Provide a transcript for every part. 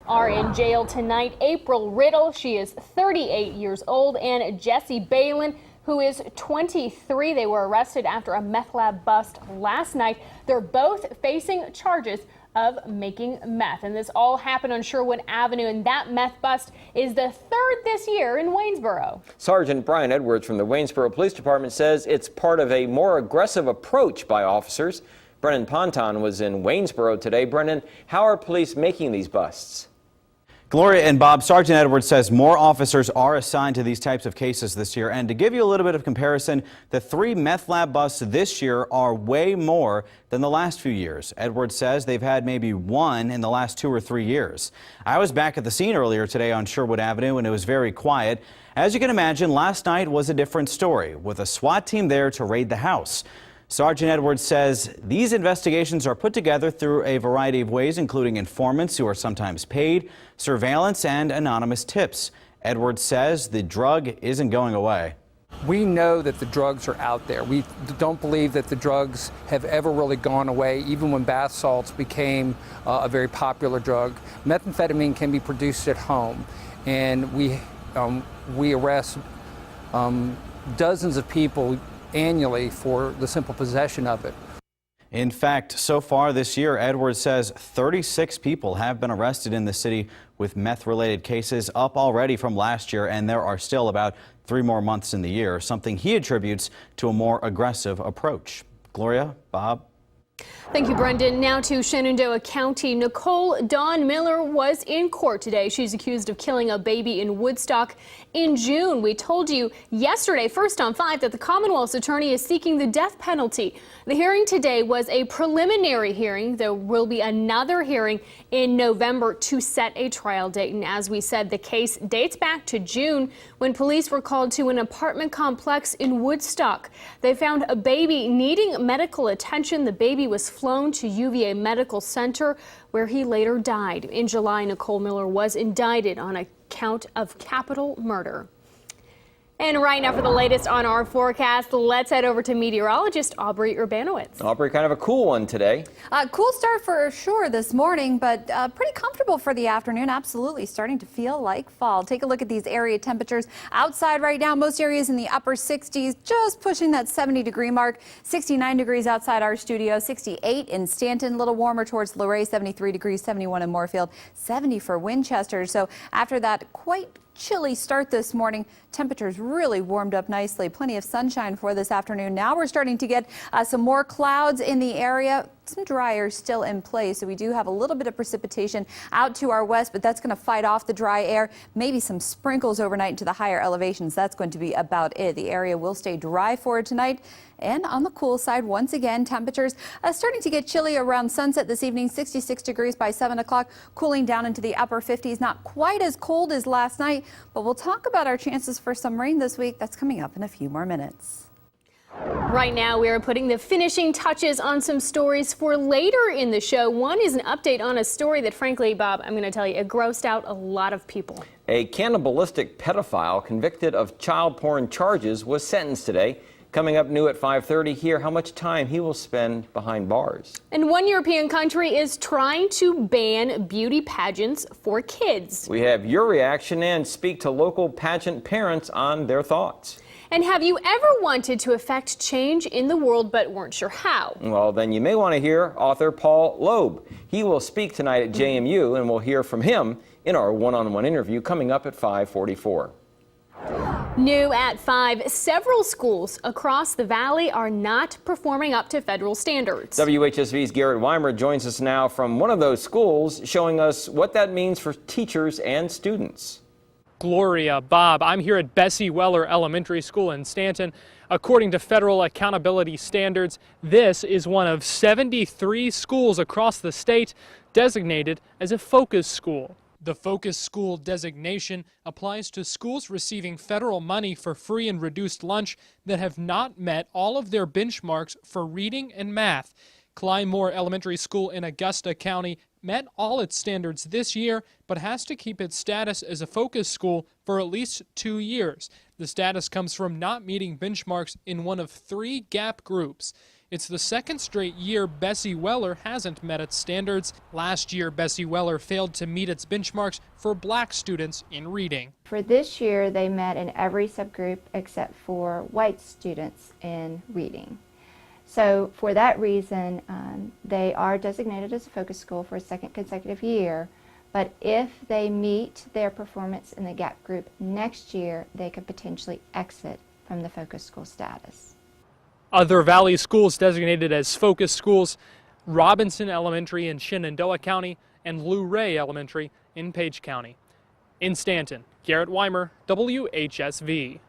are in jail tonight. April Riddle, she is 38 years old, and Jesse Balin, who is 23. They were arrested after a meth lab bust last night. They're both facing charges of making meth, and this all happened on Sherwood Avenue, and that meth bust is the third this year in Waynesboro. Sergeant Brian Edwards from the Waynesboro Police Department says it's part of a more aggressive approach by officers. Brennan Ponton was in Waynesboro today. Brennan, how are police making these busts? Gloria and Bob, Sergeant Edwards says more officers are assigned to these types of cases this year. And to give you a little bit of comparison, the 3 meth lab busts this year are way more than the last few years. Edwards says they've had maybe 1 in the last 2 or 3 years. I was back at the scene earlier today on Sherwood Avenue, and it was very quiet. As you can imagine, last night was a different story, with a SWAT team there to raid the house. Sergeant Edwards says these investigations are put together through a variety of ways, including informants who are sometimes paid, surveillance, and anonymous tips. Edwards says the drug isn't going away. We know that the drugs are out there. We don't believe that the drugs have ever really gone away, even when bath salts became a very popular drug. Methamphetamine can be produced at home, and we arrest dozens of people annually for the simple possession of it. In fact, so far this year, Edwards says 36 people have been arrested in the city with meth-related cases, up already from last year, and there are still about 3 more months in the year, something he attributes to a more aggressive approach. Gloria, Bob. Thank you, Brendan. Now to Shenandoah County. Nicole Dawn Miller was in court today. She's accused of killing a baby in Woodstock in June. We told you yesterday, first on 5, that the Commonwealth's attorney is seeking the death penalty. The hearing today was a preliminary hearing. There will be another hearing in November to set a trial date. And as we said, the case dates back to June when police were called to an apartment complex in Woodstock. They found a baby needing medical attention. The baby was flown to UVA Medical Center, where he later died. In July, Nicole Miller was indicted on a count of capital murder. And right now for the latest on our forecast, let's head over to meteorologist Aubrey Urbanowitz. Aubrey, kind of a cool one today. Cool start for sure this morning, but pretty comfortable for the afternoon. Absolutely starting to feel like fall. Take a look at these area temperatures outside right now. Most areas in the upper 60s, just pushing that 70-degree mark. 69 degrees outside our studio, 68 in Stanton, a little warmer towards Luray, 73 degrees, 71 in Moorfield, 70 for Winchester. So after that quite chilly start this morning, temperatures really warmed up nicely. Plenty of sunshine for this afternoon. Now we're starting to get some more clouds in the area. Some dry air still in place, so we do have a little bit of precipitation out to our west, but that's going to fight off the dry air. Maybe some sprinkles overnight into the higher elevations. That's going to be about it. The area will stay dry for tonight. And on the cool side, once again, temperatures starting to get chilly around sunset this evening. 66 degrees by 7 o'clock, cooling down into the upper 50s. Not quite as cold as last night, but we'll talk about our chances for some rain this week. That's coming up in a few more minutes. Right now, we are putting the finishing touches on some stories for later in the show. One is an update on a story that, frankly, Bob, I'm going to tell you, it grossed out a lot of people. A cannibalistic pedophile convicted of child porn charges was sentenced today. Coming up new at 5:30, hear how much time he will spend behind bars. And one European country is trying to ban beauty pageants for kids. We have your reaction and speak to local pageant parents on their thoughts. And have you ever wanted to affect change in the world but weren't sure how? Well, then you may want to hear author Paul Loeb. He will speak tonight at JMU, and we'll hear from him in our one-on-one interview coming up at 5:44. New at 5, several schools across the valley are not performing up to federal standards. WHSV's Garrett Weimer joins us now from one of those schools, showing us what that means for teachers and students. Gloria, Bob, I'm here at Bessie Weller Elementary School in Stanton. According to federal accountability standards, this is one of 73 schools across the state designated as a focus school. The focus school designation applies to schools receiving federal money for free and reduced lunch that have not met all of their benchmarks for reading and math. Clyde Moore Elementary School in Augusta County met all its standards this year, but has to keep its status as a focus school for at least 2 years. The status comes from not meeting benchmarks in one of 3 gap groups. It's the second straight year Bessie Weller hasn't met its standards. Last year, Bessie Weller failed to meet its benchmarks for black students in reading. For this year, they met in every subgroup except for white students in reading. So for that reason, they are designated as a focus school for a second consecutive year. But if they meet their performance in the gap group next year, they could potentially exit from the focus school status. Other Valley schools designated as focus schools: Robinson Elementary in Shenandoah County and Luray Elementary in Page County. In Stanton, Garrett Weimer, WHSV.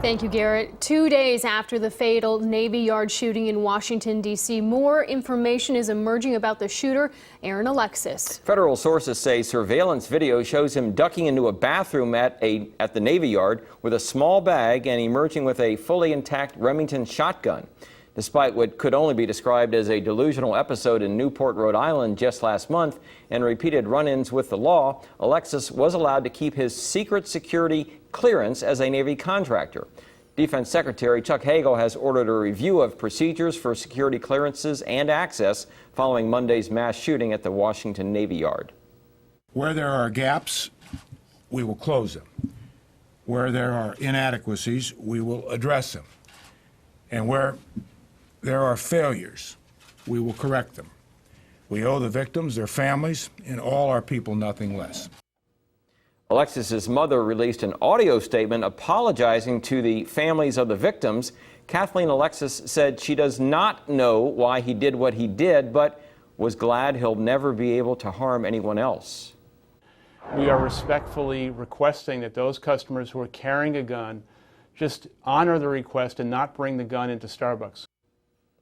Thank you, Garrett. 2 days after the fatal Navy Yard shooting in Washington, D.C., more information is emerging about the shooter, Aaron Alexis. Federal sources say surveillance video shows him ducking into a bathroom at the Navy Yard with a small bag and emerging with a fully intact Remington shotgun. Despite what could only be described as a delusional episode in Newport, Rhode Island just last month and repeated run-ins with the law, Alexis was allowed to keep his secret security clearance as a Navy contractor. Defense Secretary Chuck Hagel has ordered a review of procedures for security clearances and access following Monday's mass shooting at the Washington Navy Yard. Where there are gaps, we will close them. Where there are inadequacies, we will address them. And where there are failures, we will correct them. We owe the victims, their families, and all our people nothing less. Alexis's mother released an audio statement apologizing to the families of the victims. Kathleen Alexis said she does not know why he did what he did, but was glad he'll never be able to harm anyone else. We are respectfully requesting that those customers who are carrying a gun just honor the request and not bring the gun into Starbucks.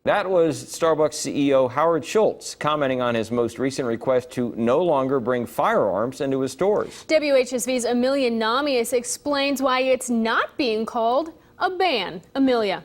That was Starbucks CEO Howard Schultz commenting on his most recent request to no longer bring firearms into his stores. WHSV's Amelia Namias explains why it's not being called a ban. Amelia.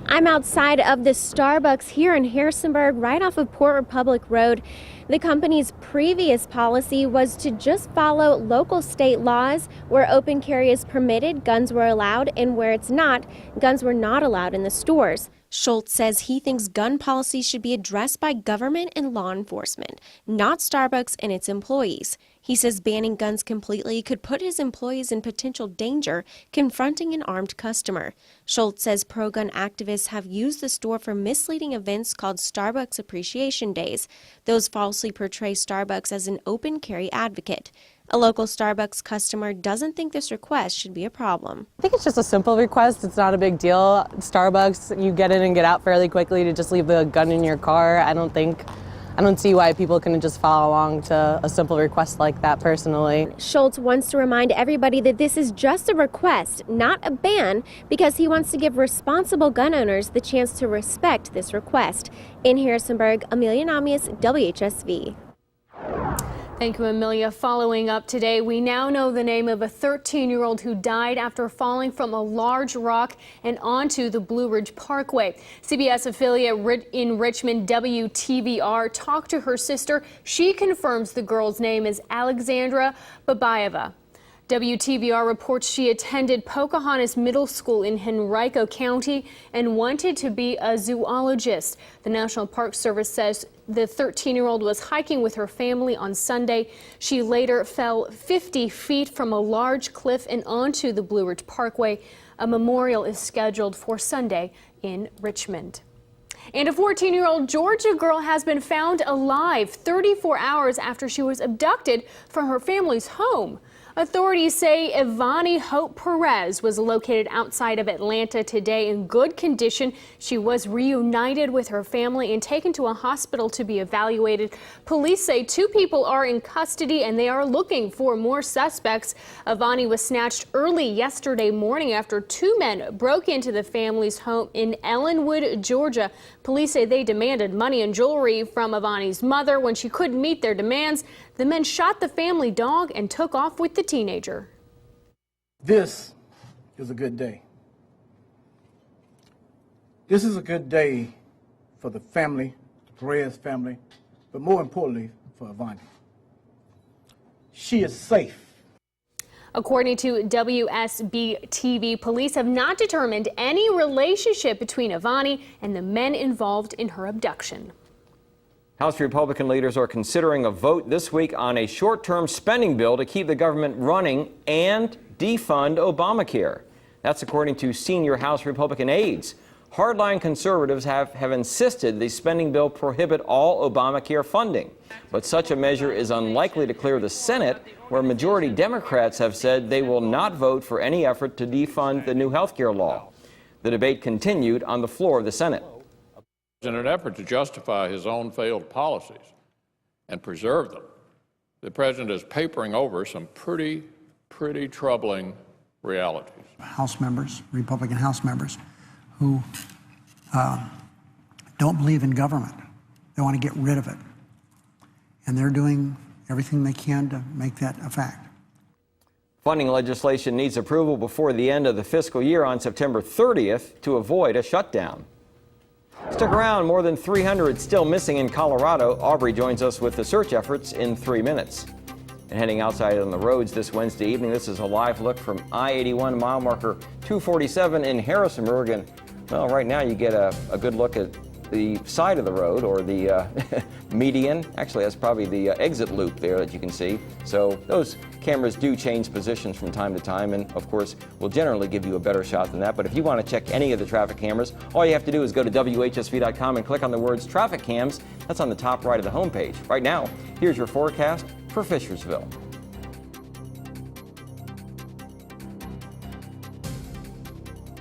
I'm outside of the Starbucks here in Harrisonburg, right off of Port Republic Road. The company's previous policy was to just follow local state laws. Where open carry is permitted, guns were allowed, and where it's not, guns were not allowed in the stores. Schultz says he thinks gun policy should be addressed by government and law enforcement, not Starbucks and its employees. He says banning guns completely could put his employees in potential danger confronting an armed customer. Schultz says pro-gun activists have used the store for misleading events called Starbucks Appreciation Days. Those falsely portray Starbucks as an open carry advocate. A local Starbucks customer doesn't think this request should be a problem. I think it's just a simple request. It's not a big deal. Starbucks, you get in and get out fairly quickly. To just leave the gun in your car, I don't see why people couldn't just follow along to a simple request like that personally. Schultz wants to remind everybody that this is just a request, not a ban, because he wants to give responsible gun owners the chance to respect this request. In Harrisonburg, Amelia Namias, WHSV. Thank you, Amelia. Following up today, we now know the name of a 13-year-old who died after falling from a large rock and onto the Blue Ridge Parkway. CBS affiliate in Richmond, WTVR, talked to her sister. She confirms the girl's name is Alexandra Babayeva. WTVR reports she attended Pocahontas Middle School in Henrico County and wanted to be a zoologist. The National Park Service says the 13-year-old was hiking with her family on Sunday. She later fell 50 feet from a large cliff and onto the Blue Ridge Parkway. A memorial is scheduled for Sunday in Richmond. And a 14-year-old Georgia girl has been found alive 34 hours after she was abducted from her family's home. Authorities say Ivani Hope Perez was located outside of Atlanta today in good condition. She was reunited with her family and taken to a hospital to be evaluated. Police say 2 people are in custody and they are looking for more suspects. Ivani was snatched early yesterday morning after 2 men broke into the family's home in Ellenwood, Georgia. Police say they demanded money and jewelry from Ivani's mother. When she couldn't meet their demands, the men shot the family dog and took off with the teenager. This is a good day. This is a good day for the family, the Perez family, but more importantly for Ivani. She is safe. According to WSB-TV, police have not determined any relationship between Ivani and the men involved in her abduction. House Republican leaders are considering a vote this week on a short-term spending bill to keep the government running and defund Obamacare. That's according to senior House Republican aides. Hardline conservatives have insisted the spending bill prohibit all Obamacare funding. But such a measure is unlikely to clear the Senate, where majority Democrats have said they will not vote for any effort to defund the new health care law. The debate continued on the floor of the Senate. In an effort to justify his own failed policies and preserve them, the president is papering over some pretty troubling realities. House members, Republican House members, who don't believe in government. They want to get rid of it. And they're doing everything they can to make that a fact. Funding legislation needs approval before the end of the fiscal year on September 30th to avoid a shutdown. Stick around, more than 300 still missing in Colorado. Aubrey joins us with the search efforts in 3 minutes. And heading outside on the roads this Wednesday evening, this is a live look from I-81 mile marker 247 in Harrisonburg. And well, right now you get a good look at the side of the road, or the median. Actually, that's probably the exit loop there that you can see. So those cameras do change positions from time to time, and of course will generally give you a better shot than that. But if you want to check any of the traffic cameras, all you have to do is go to WHSV.com and click on the words traffic cams. That's on the top right of the homepage. Right now, here's your forecast for Fishersville.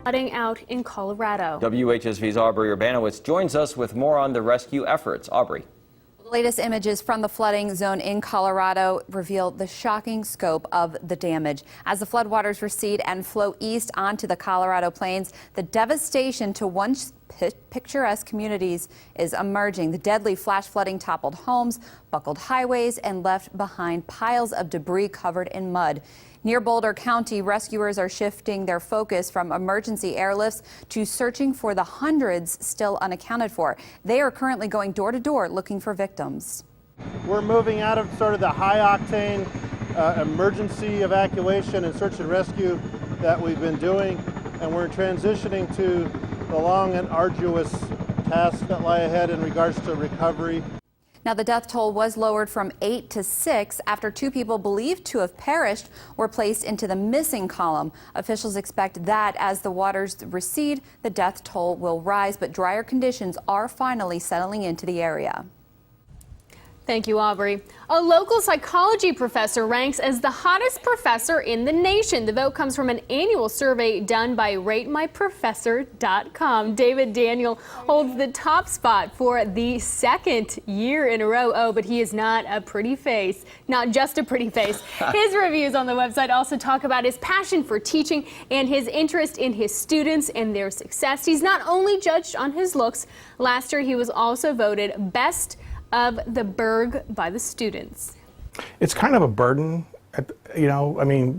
Flooding out in Colorado. WHSV's Aubrey Urbanowitz joins us with more on the rescue efforts. Aubrey. The latest images from the flooding zone in Colorado reveal the shocking scope of the damage. As the floodwaters recede and flow east onto the Colorado plains, the devastation to once picturesque communities is emerging. The deadly flash flooding toppled homes, buckled highways, and left behind piles of debris covered in mud. Near Boulder County, rescuers are shifting their focus from emergency airlifts to searching for the hundreds still unaccounted for. They are currently going door to door looking for victims. We're moving out of sort of the high-octane emergency evacuation and search and rescue that we've been doing, and we're transitioning to the long and arduous tasks that lie ahead in regards to recovery. Now, the death toll was lowered from 8 to 6 after 2 people believed to have perished were placed into the missing column. Officials expect that as the waters recede, the death toll will rise, but drier conditions are finally settling into the area. Thank you, Aubrey. A local psychology professor ranks as the hottest professor in the nation. The vote comes from an annual survey done by RateMyProfessor.com. David Daniel holds the top spot for the 2nd year in a row. Oh, but he is not a pretty face. Not just a pretty face. His reviews on the website also talk about his passion for teaching and his interest in his students and their success. He's not only judged on his looks. Last year, he was also voted best of the Berg by the students. It's kind of a burden,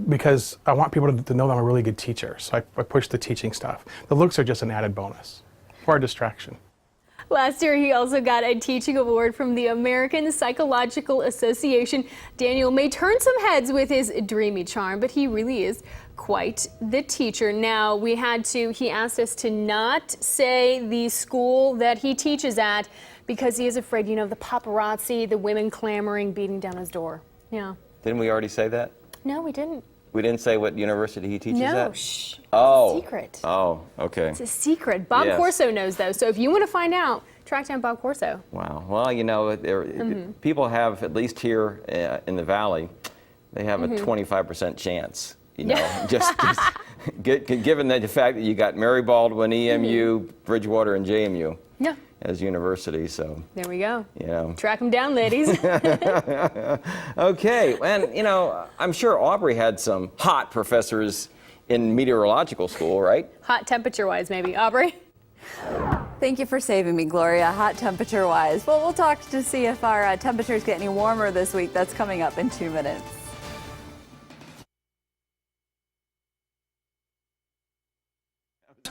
because I want people to know that I'm a really good teacher, so I push the teaching stuff. The looks are just an added bonus, or a distraction. Last year, he also got a teaching award from the American Psychological Association. Daniel may turn some heads with his dreamy charm, but he really is quite the teacher. Now, he asked us to not say the school that he teaches at, because he is afraid, the paparazzi, the women clamoring, beating down his door. Yeah. Didn't we already say that? No, we didn't. We didn't say what university he teaches at? No, shh. Oh. Secret. Oh, okay. It's a secret. Bob Corso knows, though, so if you want to find out, track down Bob Corso. Well, people have, at least here in the Valley, they have a 25% chance. Just given the fact that you got Mary Baldwin, EMU, Bridgewater, and JMU as universities. So there we go. Track them down, ladies. Okay, and I'm sure Aubrey had some hot professors in meteorological school, right? Hot temperature-wise, maybe. Aubrey? Thank you for saving me, Gloria. Hot temperature-wise. Well, we'll talk to see if our temperatures get any warmer this week. That's coming up in 2 minutes.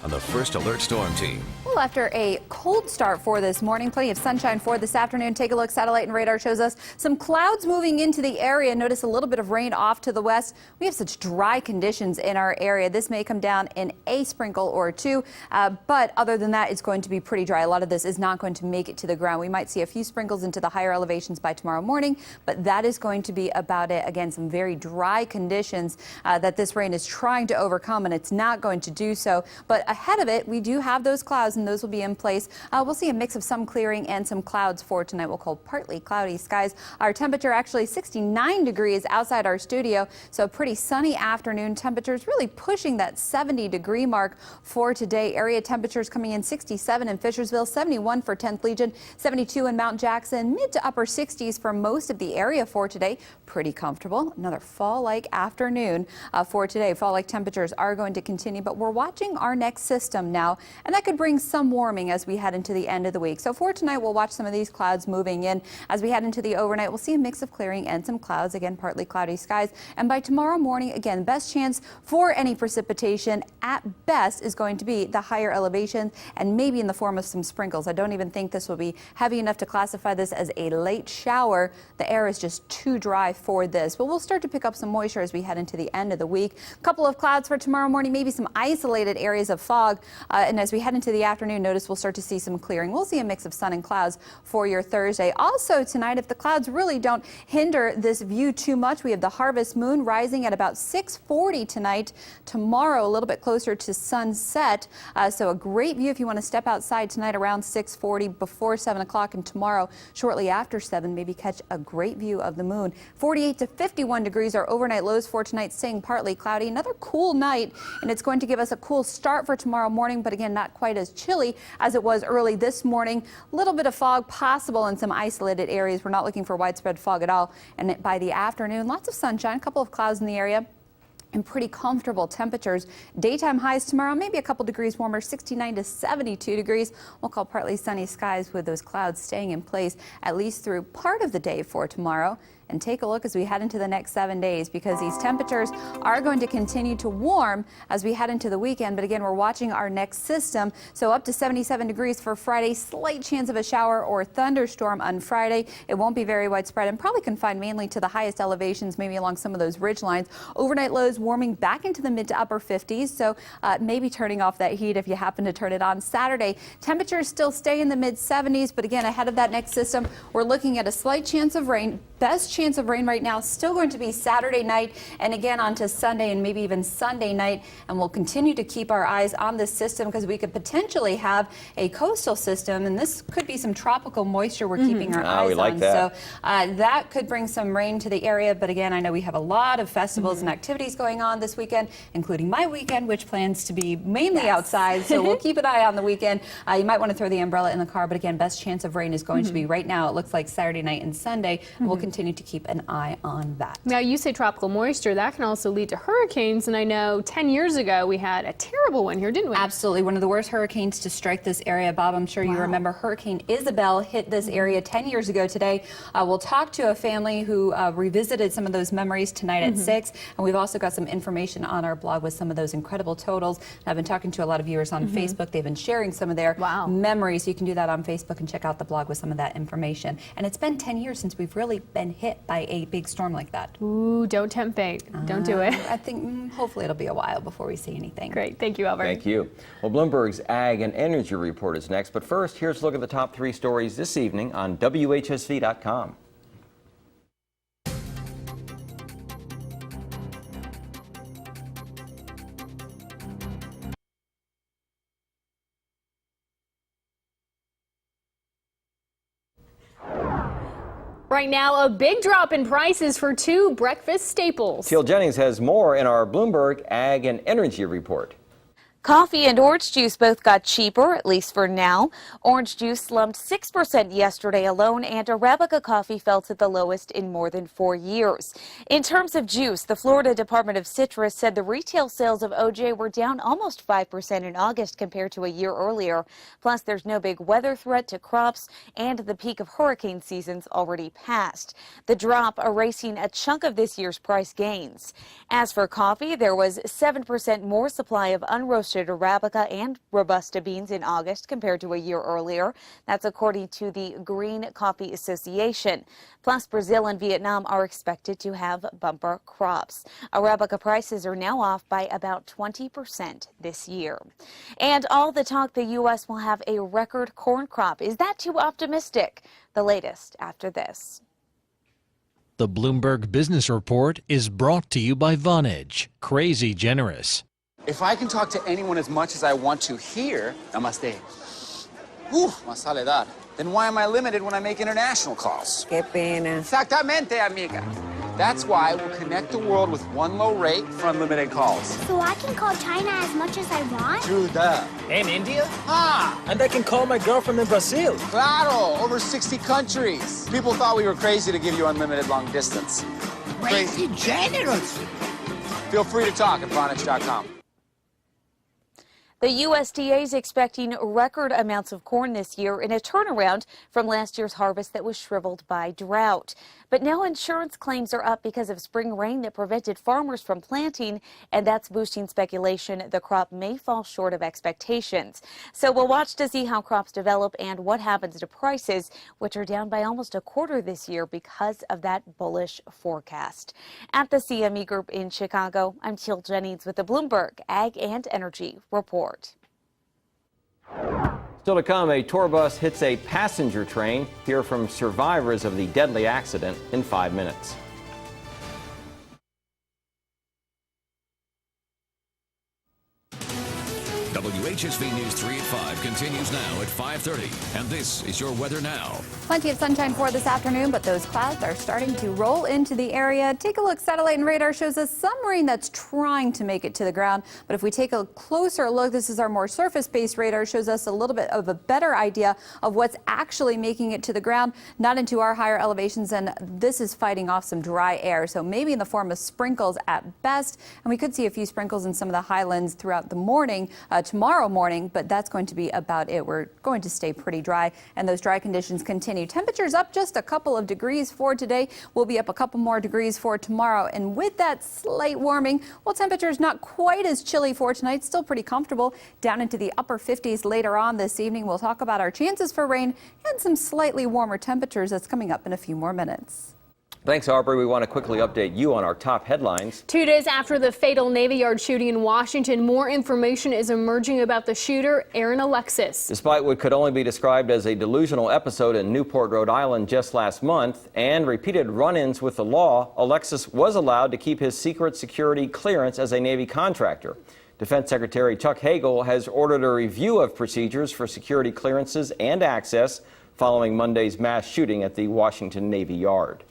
on the First Alert Storm Team. Well, after a cold start for this morning, plenty of sunshine for this afternoon. Take a look. Satellite and radar shows us some clouds moving into the area. Notice a little bit of rain off to the west. We have such dry conditions in our area. This may come down in a sprinkle or two, but other than that, it's going to be pretty dry. A lot of this is not going to make it to the ground. We might see a few sprinkles into the higher elevations by tomorrow morning, but that is going to be about it. Again, some very dry conditions that this rain is trying to overcome, and it's not going to do so. But ahead of it, we do have those clouds, and those will be in place. We'll see a mix of some clearing and some clouds for tonight. We'll call partly cloudy skies. Our temperature actually 69 degrees outside our studio, so a pretty sunny afternoon. Temperatures really pushing that 70-degree mark for today. Area temperatures coming in 67 in Fishersville, 71 for 10th Legion, 72 in Mount Jackson, mid to upper 60s for most of the area for today. Pretty comfortable. Another fall-like afternoon for today. Fall-like temperatures are going to continue, but we're watching our next system now, and that could bring some warming as we head into the end of the week. So for tonight, we'll watch some of these clouds moving in. As we head into the overnight, we'll see a mix of clearing and some clouds. Again, partly cloudy skies. And by tomorrow morning, again, best chance for any precipitation at best is going to be the higher elevation and maybe in the form of some sprinkles. I don't even think this will be heavy enough to classify this as a late shower. The air is just too dry for this, but we'll start to pick up some moisture as we head into the end of the week. A couple of clouds for tomorrow morning, maybe some isolated areas of fog. And as we head into the afternoon, notice we'll start to see some clearing. We'll see a mix of sun and clouds for your Thursday. Also tonight, if the clouds really don't hinder this view too much, we have the harvest moon rising at about 6:40 tonight. Tomorrow, a little bit closer to sunset. So a great view if you want to step outside tonight around 6:40 before 7 o'clock, and tomorrow shortly after 7, maybe catch a great view of the moon. 48 to 51 degrees are overnight lows for tonight, staying partly cloudy. Another cool night, and it's going to give us a cool start for tomorrow morning, but again, not quite as chilly as it was early this morning. A little bit of fog possible in some isolated areas. We're not looking for widespread fog at all. And by the afternoon, lots of sunshine, a couple of clouds in the area, and pretty comfortable temperatures. Daytime highs tomorrow, maybe a couple degrees warmer, 69 to 72 degrees. We'll call partly sunny skies with those clouds staying in place at least through part of the day for tomorrow. And take a look as we head into the next 7 days, because these temperatures are going to continue to warm as we head into the weekend. But again, we're watching our next system. So up to 77 degrees for Friday, slight chance of a shower or thunderstorm on Friday. It won't be very widespread and probably confined mainly to the highest elevations, maybe along some of those ridge lines. Overnight lows warming back into the mid to upper 50s. So maybe turning off that heat if you happen to turn it on. Saturday, temperatures still stay in the mid 70s. But again, ahead of that next system, we're looking at a slight chance of rain. Best chance of rain right now still going to be Saturday night, and again onto Sunday and maybe even Sunday night. And we'll continue to keep our eyes on this system because we could potentially have a coastal system, and this could be some tropical moisture we're keeping our eyes on. That. So that could bring some rain to the area. But again, I know we have a lot of festivals and activities going on this weekend, including my weekend, which plans to be mainly outside. So we'll keep an eye on the weekend. You might want to throw the umbrella in the car, but again, best chance of rain is going to be right now. It looks like Saturday night and Sunday. And we'll continue to keep an eye on that. Now, you say tropical moisture, that can also lead to hurricanes, and I know 10 years ago we had a terrible one here, didn't we? Absolutely, one of the worst hurricanes to strike this area. Bob, I'm sure you remember Hurricane Isabel hit this area 10 years ago today. We'll talk to a family who revisited some of those memories tonight at 6, and we've also got some information on our blog with some of those incredible totals. I've been talking to a lot of viewers on Facebook. They've been sharing some of their memories. You can do that on Facebook and check out the blog with some of that information. And it's been 10 years since we've really been hit by a big storm like that. Ooh, don't tempt fate. Don't do it. I think hopefully it'll be a while before we see anything. Great. Thank you, Albert. Thank you. Well, Bloomberg's Ag and Energy Report is next. But first, here's a look at the top 3 stories this evening on WHSV.com. Right now, a big drop in prices for 2 breakfast staples. Teal Jennings has more in our Bloomberg Ag and Energy Report. Coffee and orange juice both got cheaper, at least for now. Orange juice slumped 6% yesterday alone, and Arabica coffee fell to the lowest in more than 4 years. In terms of juice, the Florida Department of Citrus said the retail sales of OJ were down almost 5% in August compared to a year earlier. Plus, there's no big weather threat to crops, and the peak of hurricane season's already passed. The drop erasing a chunk of this year's price gains. As for coffee, there was 7% more supply of unroasted harvested Arabica and Robusta beans in August compared to a year earlier. That's according to the Green Coffee Association. Plus, Brazil and Vietnam are expected to have bumper crops. Arabica prices are now off by about 20% this year. And all the talk the U.S. will have a record corn crop. Is that too optimistic? The latest after this. The Bloomberg Business Report is brought to you by Vonage. Crazy generous. If I can talk to anyone as much as I want to here, namaste. Más soledad. Then why am I limited when I make international calls? Qué pena. Exactamente, amiga. That's why we'll connect the world with one low rate for unlimited calls. So I can call China as much as I want? True that. And India? Ah! And I can call my girlfriend in Brazil. Claro! Over 60 countries. People thought we were crazy to give you unlimited long distance. Crazy generous. Feel free to talk at Vonage.com. The USDA is expecting record amounts of corn this year in a turnaround from last year's harvest that was shriveled by drought. But now insurance claims are up because of spring rain that prevented farmers from planting, and that's boosting speculation the crop may fall short of expectations. So we'll watch to see how crops develop and what happens to prices, which are down by almost a quarter this year because of that bullish forecast. At the CME Group in Chicago, I'm Teal Jennings with the Bloomberg Ag and Energy Report. Still to come, a tour bus hits a passenger train. Hear from survivors of the deadly accident in 5 minutes. WHSV News 3 at 5 continues now at 5:30. And this is your weather now. Plenty of sunshine for this afternoon, but those clouds are starting to roll into the area. Take a look. Satellite and radar shows us some rain that's trying to make it to the ground. But if we take a closer look, this is our more surface-based radar, shows us a little bit of a better idea of what's actually making it to the ground, not into our higher elevations. And this is fighting off some dry air, so maybe in the form of sprinkles at best. And we could see a few sprinkles in some of the highlands throughout the morning, tomorrow morning, but that's going to be about it. We're going to stay pretty dry, and those dry conditions continue. Temperatures up just a couple of degrees for today. We'll be up a couple more degrees for tomorrow, and with that slight warming, well, temperatures not quite as chilly for tonight, still pretty comfortable, down into the upper 50s later on this evening. We'll talk about our chances for rain and some slightly warmer temperatures. That's coming up in a few more minutes. Thanks, Aubrey. We want to quickly update you on our top headlines. 2 days after the fatal Navy Yard shooting in Washington, more information is emerging about the shooter, Aaron Alexis. Despite what could only be described as a delusional episode in Newport, Rhode Island just last month and repeated run-ins with the law, Alexis was allowed to keep his secret security clearance as a Navy contractor. Defense Secretary Chuck Hagel has ordered a review of procedures for security clearances and access following Monday's mass shooting at the Washington Navy Yard.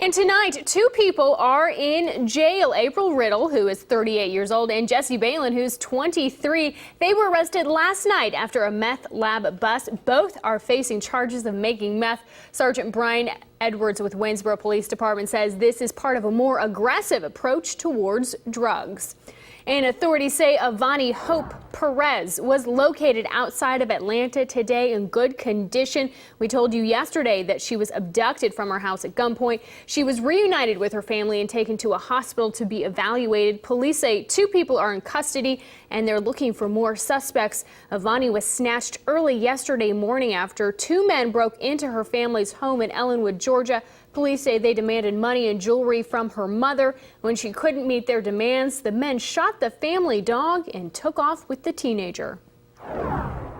And tonight, 2 people are in jail. April Riddle, who is 38 years old, and Jesse Balin, who's 23. They were arrested last night after a meth lab bust. Both are facing charges of making meth. Sergeant Brian Edwards with Waynesboro Police Department says this is part of a more aggressive approach towards drugs. And authorities say Avani Hope Perez was located outside of Atlanta today in good condition. We told you yesterday that she was abducted from her house at gunpoint. She was reunited with her family and taken to a hospital to be evaluated. Police say 2 people are in custody and they're looking for more suspects. Avani was snatched early yesterday morning after 2 men broke into her family's home in Ellenwood, Georgia. Police say they demanded money and jewelry from her mother. When she couldn't meet their demands, the men shot the family dog and took off with the teenager.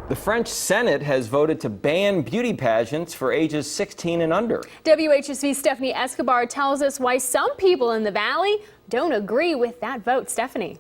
The French Senate has voted to ban beauty pageants for ages 16 and under. WHSV's Stephanie Escobar tells us why some people in the Valley don't agree with that vote. Stephanie.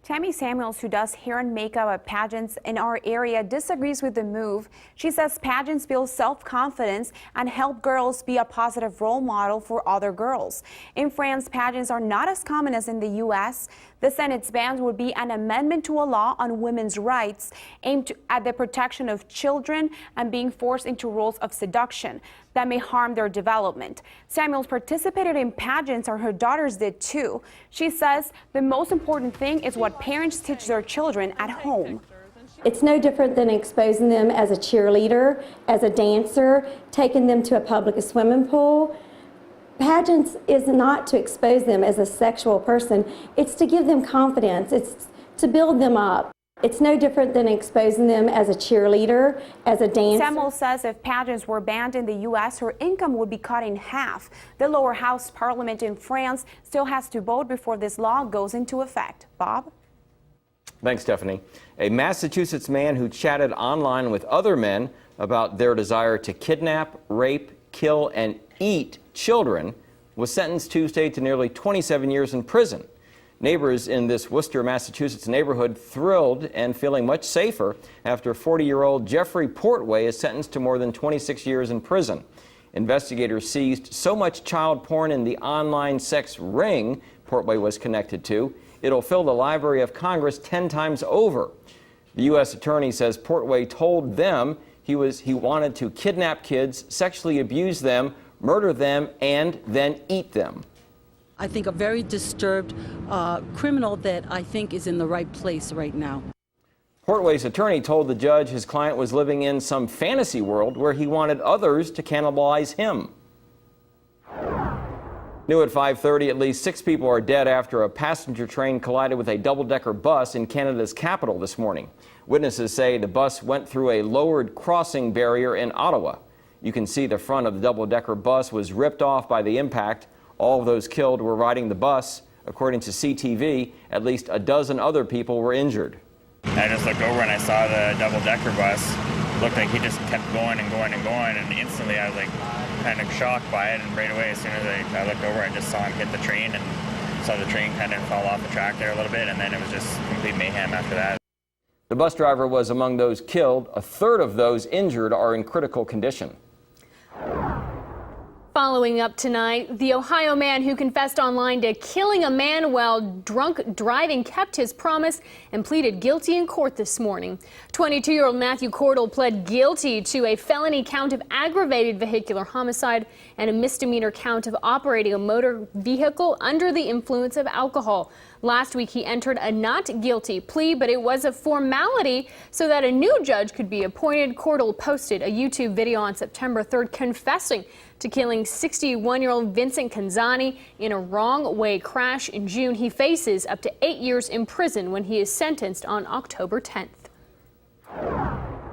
Tammy Samuels, who does hair and makeup at pageants in our area, disagrees with the move. She says pageants build self-confidence and help girls be a positive role model for other girls. In France, pageants are not as common as in the U.S. The Senate's ban would be an amendment to a law on women's rights aimed at the protection of children and being forced into roles of seduction that may harm their development. Samuels participated in pageants, and her daughters did too. She says the most important thing is what parents teach their children at home. It's no different than exposing them as a cheerleader, as a dancer, taking them to a public swimming pool. Pageants is not to expose them as a sexual person. It's to give them confidence. It's to build them up. It's no different than exposing them as a cheerleader, as a dancer. Samuel says if pageants were banned in the U.S., her income would be cut in half. The lower house parliament in France still has to vote before this law goes into effect. Bob? Thanks, Stephanie. A Massachusetts man who chatted online with other men about their desire to kidnap, rape, kill, and eat children was sentenced Tuesday to nearly 27 years in prison. Neighbors in this Worcester, Massachusetts neighborhood thrilled and feeling much safer after 40-year-old Jeffrey Portway is sentenced to more than 26 years in prison. Investigators seized so much child porn in the online sex ring Portway was connected to, it'll fill the Library of Congress 10 times over. The U.S. attorney says Portway told them he wanted to kidnap kids, sexually abuse them, murder them, and then eat them. I think a very disturbed criminal that I think is in the right place right now. Portway's attorney told the judge his client was living in some fantasy world where he wanted others to cannibalize him. New at 5:30, at least 6 people are dead after a passenger train collided with a double-decker bus in Canada's capital this morning. Witnesses say the bus went through a lowered crossing barrier in Ottawa. You can see the front of the double-decker bus was ripped off by the impact. All of those killed were riding the bus. According to CTV, at least a dozen other people were injured. I just looked over and I saw the double-decker bus. Looked like he just kept going and going and going, and instantly I was like kind of shocked by it, and right away as soon as I looked over, I just saw him hit the train and saw the train kind of fall off the track there a little bit, and then it was just complete mayhem after that. The bus driver was among those killed. A third of those injured are in critical condition. Following up tonight, the Ohio man who confessed online to killing a man while drunk driving kept his promise and pleaded guilty in court this morning. 22-year-old Matthew Cordell pled guilty to a felony count of aggravated vehicular homicide and a misdemeanor count of operating a motor vehicle under the influence of alcohol. Last week, he entered a not guilty plea, but it was a formality so that a new judge could be appointed. Cordell posted a YouTube video on September 3rd confessing to killing 61-year-old Vincent Canzani in a wrong-way crash in June. He faces up to 8 years in prison when he is sentenced on October 10th.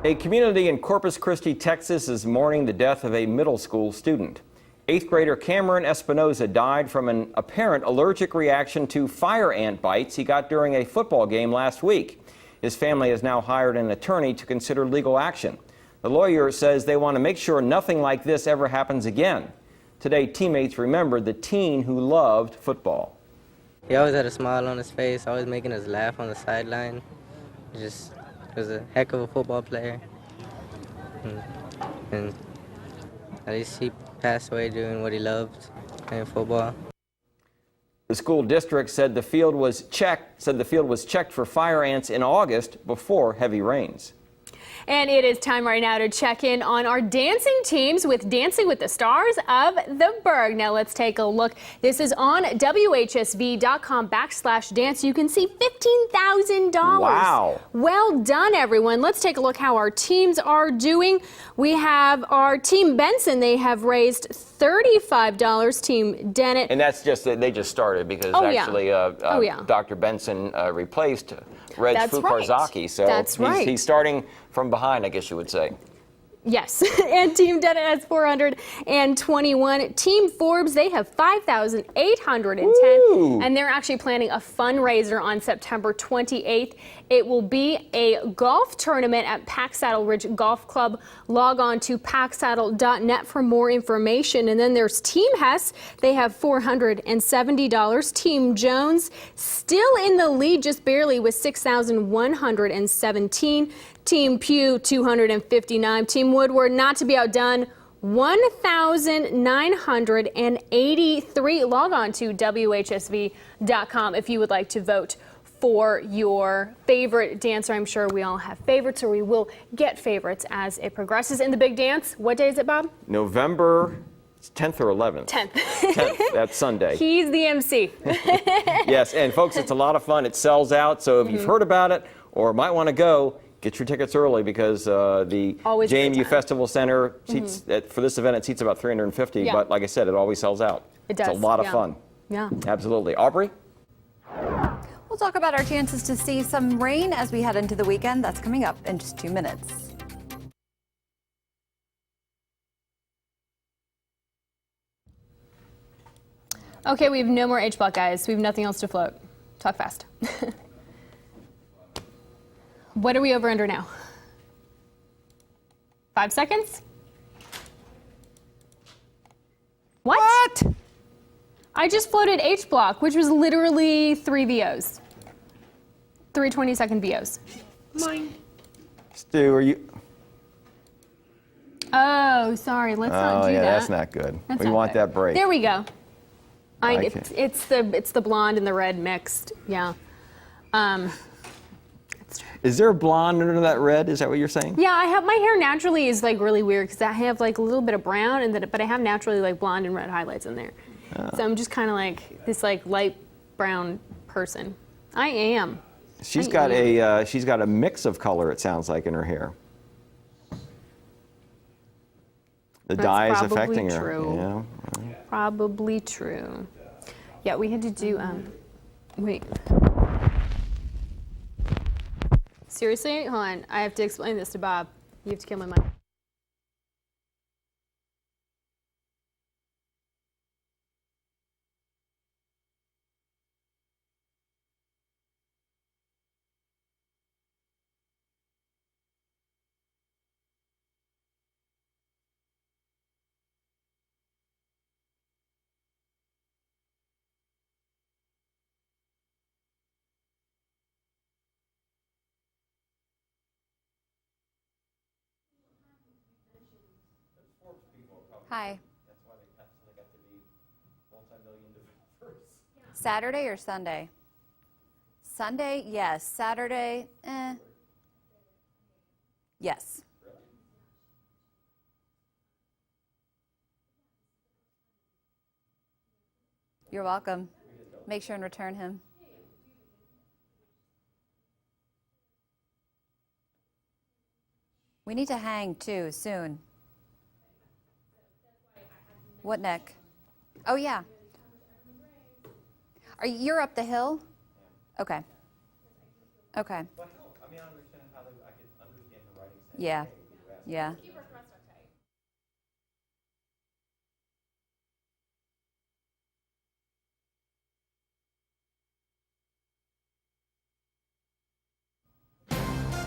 A community in Corpus Christi, Texas is mourning the death of a middle school student. 8th grader Cameron Espinoza died from an apparent allergic reaction to fire ant bites he got during a football game last week. His family has now hired an attorney to consider legal action. The lawyer says they want to make sure nothing like this ever happens again. Today, teammates remembered the teen who loved football. He always had a smile on his face, always making us laugh on the sideline. He was a heck of a football player. And at least he passed away doing what he loved, playing football. The school district said the field was checked for fire ants in August before heavy rains. And it is time right now to check in on our dancing teams with Dancing with the Stars of the Berg. Now let's take a look. This is on WHSV.com/dance. You can see $15,000. Wow. Well done, everyone. Let's take a look how our teams are doing. We have our Team Benson. They have raised $35. Team Dennett. And that's just, they just started because Dr. Benson replaced Reg Fukarzaki. So he's starting from behind, I guess you would say. Yes, and Team Dennett has 421. Team Forbes, they have 5,810, and they're actually planning a fundraiser on September 28th. It will be a golf tournament at Pack Saddle Ridge Golf Club. Log on to packsaddle.net for more information. And then there's Team Hess. They have $470. Team Jones still in the lead, just barely, with $6,117. Team Pugh, $259. Team Woodward, not to be outdone, $1,983. Log on to WHSV.com if you would like to vote for your favorite dancer. I'm sure we all have favorites, or we will get favorites as it progresses. In the big dance, what day is it, Bob? November 10th or 11th? 10th. 10th, that's Sunday. He's the MC. Yes, and folks, it's a lot of fun. It sells out, so if you've heard about it or might want to go, get your tickets early because the JMU Festival Center seats for this event, it seats about 350, but like I said, it always sells out. It does. It's a lot of fun. Yeah. Absolutely. Aubrey? Well, We'll talk about our chances to see some rain as we head into the weekend. That's coming up in just 2 minutes. Okay, we have no more H-block, guys. We have nothing else to float. Talk fast. What are we over under now? 5 seconds? What? I just floated H-block, which was literally 3 VOs. 3 20-second VOs. Mine. Stu, are you? Oh, sorry. Let's not do yeah, that. that's not good. That's We not want good. that break. There we go. Okay. It's the blonde and the red mixed. Yeah. Is there a blonde under that red? Is that what you're saying? Yeah, I have my hair naturally is like really weird because I have like a little bit of brown and then but I have naturally like blonde and red highlights in there. So I'm just kind of like this like light brown person. I am. She's got a mix of color. It sounds like in her hair. The dye is affecting her. True. Yeah. Probably true. Yeah, we had to do wait. Seriously? Hold on. I have to explain this to Bob. You have to kill my mic. Hi. Saturday or Sunday? Sunday, yes. Saturday, yes. You're welcome. Make sure and return him. We need to hang too soon. What neck? Oh yeah. You're up the hill? Okay. Okay. Yeah. Yeah.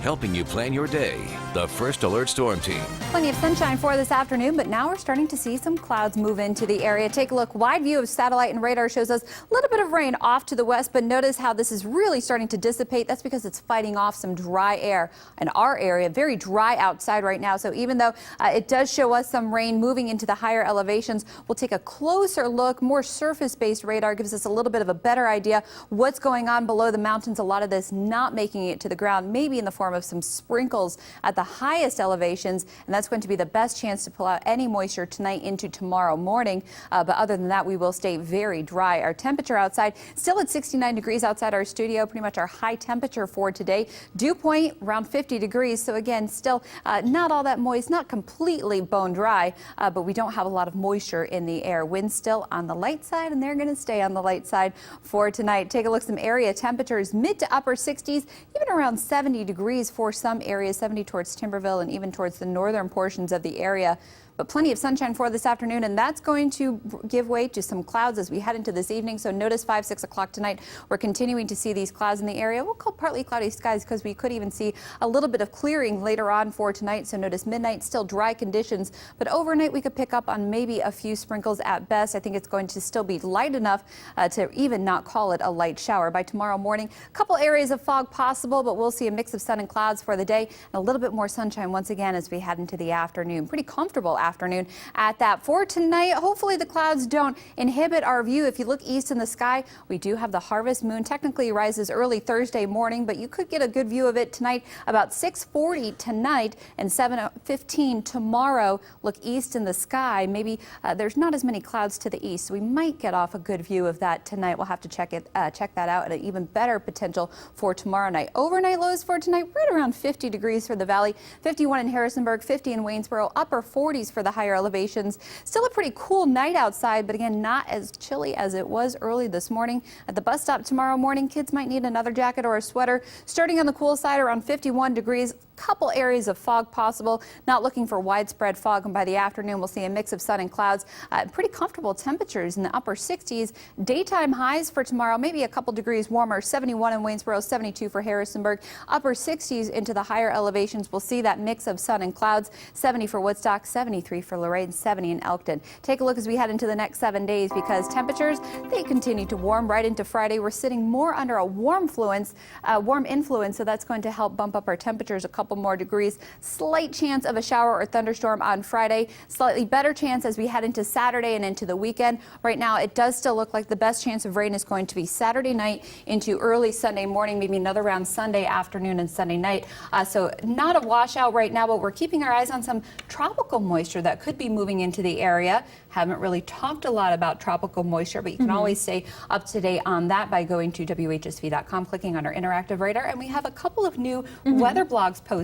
Helping you plan your day, the First Alert Storm Team. Plenty of sunshine for this afternoon, but now we're starting to see some clouds move into the area. Take a look. Wide view of satellite and radar shows us a little bit of rain off to the west, but notice how this is really starting to dissipate. That's because it's fighting off some dry air in our area. Very dry outside right now. So even though it does show us some rain moving into the higher elevations, we'll take a closer look. More surface-based radar gives us a little bit of a better idea what's going on below the mountains. A lot of this not making it to the ground, maybe in the form of some sprinkles at the highest elevations, and that's going to be the best chance to pull out any moisture tonight into tomorrow morning. But other than that, we will stay very dry. Our temperature outside still at 69 degrees outside our studio, pretty much our high temperature for today. Dew point around 50 degrees. So again, still not all that moist, not completely bone dry, but we don't have a lot of moisture in the air. Winds still on the light side, and they're going to stay on the light side for tonight. Take a look, some area temperatures mid to upper 60s, even around 70 degrees for some areas, 70 towards Timberville and even towards the northern portions of the area. But plenty of sunshine for this afternoon, and that's going to give way to some clouds as we head into this evening. So notice 5, 6 o'clock tonight, we're continuing to see these clouds in the area. We'll call partly cloudy skies because we could even see a little bit of clearing later on for tonight. So notice midnight, still dry conditions, but overnight we could pick up on maybe a few sprinkles at best. I think it's going to still be light enough to even not call it a light shower. By tomorrow morning, a couple areas of fog possible, but we'll see a mix of sun and clouds for the day and a little bit more sunshine once again as we head into the afternoon. Pretty comfortable afternoon at that. For tonight, hopefully the clouds don't inhibit our view. If you look east in the sky, we do have the harvest moon. Technically rises early Thursday morning, but you could get a good view of it tonight about 6:40 tonight and 7:15 tomorrow. Look east in the sky. Maybe there's not as many clouds to the east, so we might get off a good view of that tonight. We'll have to check that out, and an even better potential for tomorrow night. Overnight lows for tonight right around 50 degrees for the valley, 51 in Harrisonburg, 50 in Waynesboro, upper 40s for for the higher elevations. Still a pretty cool night outside, but again, not as chilly as it was early this morning. At the bus stop tomorrow morning, kids might need another jacket or a sweater. Starting on the cool side around 51 degrees. Couple areas of fog possible. Not looking for widespread fog, and by the afternoon we'll see a mix of sun and clouds. Pretty comfortable temperatures in the upper 60s. Daytime highs for tomorrow, maybe a couple degrees warmer. 71 in Waynesboro, 72 for Harrisonburg. Upper 60s into the higher elevations. We'll see that mix of sun and clouds. 70 for Woodstock, 73 for Lorain, 70 in Elkton. Take a look as we head into the next 7 days, because temperatures, they continue to warm right into Friday. We're sitting more under a warm influence, so that's going to help bump up our temperatures a couple more degrees. Slight chance of a shower or thunderstorm on Friday. Slightly better chance as we head into Saturday and into the weekend. Right now, it does still look like the best chance of rain is going to be Saturday night into early Sunday morning, maybe another round Sunday afternoon and Sunday night. So not a washout right now, but we're keeping our eyes on some tropical moisture that could be moving into the area. Haven't really talked a lot about tropical moisture, but you can always stay up to date on that by going to WHSV.com, clicking on our interactive radar. And we have a couple of new weather blogs posted.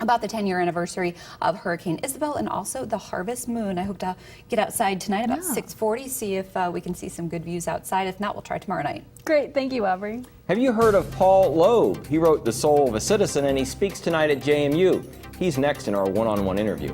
About the 10-year anniversary of Hurricane Isabel and also the harvest moon. I hope to get outside tonight about 6:40, see if we can see some good views outside. If not, we'll try tomorrow night. Great. Thank you, Aubrey. Have you heard of Paul Loeb? He wrote The Soul of a Citizen, and he speaks tonight at JMU. He's next in our one-on-one interview.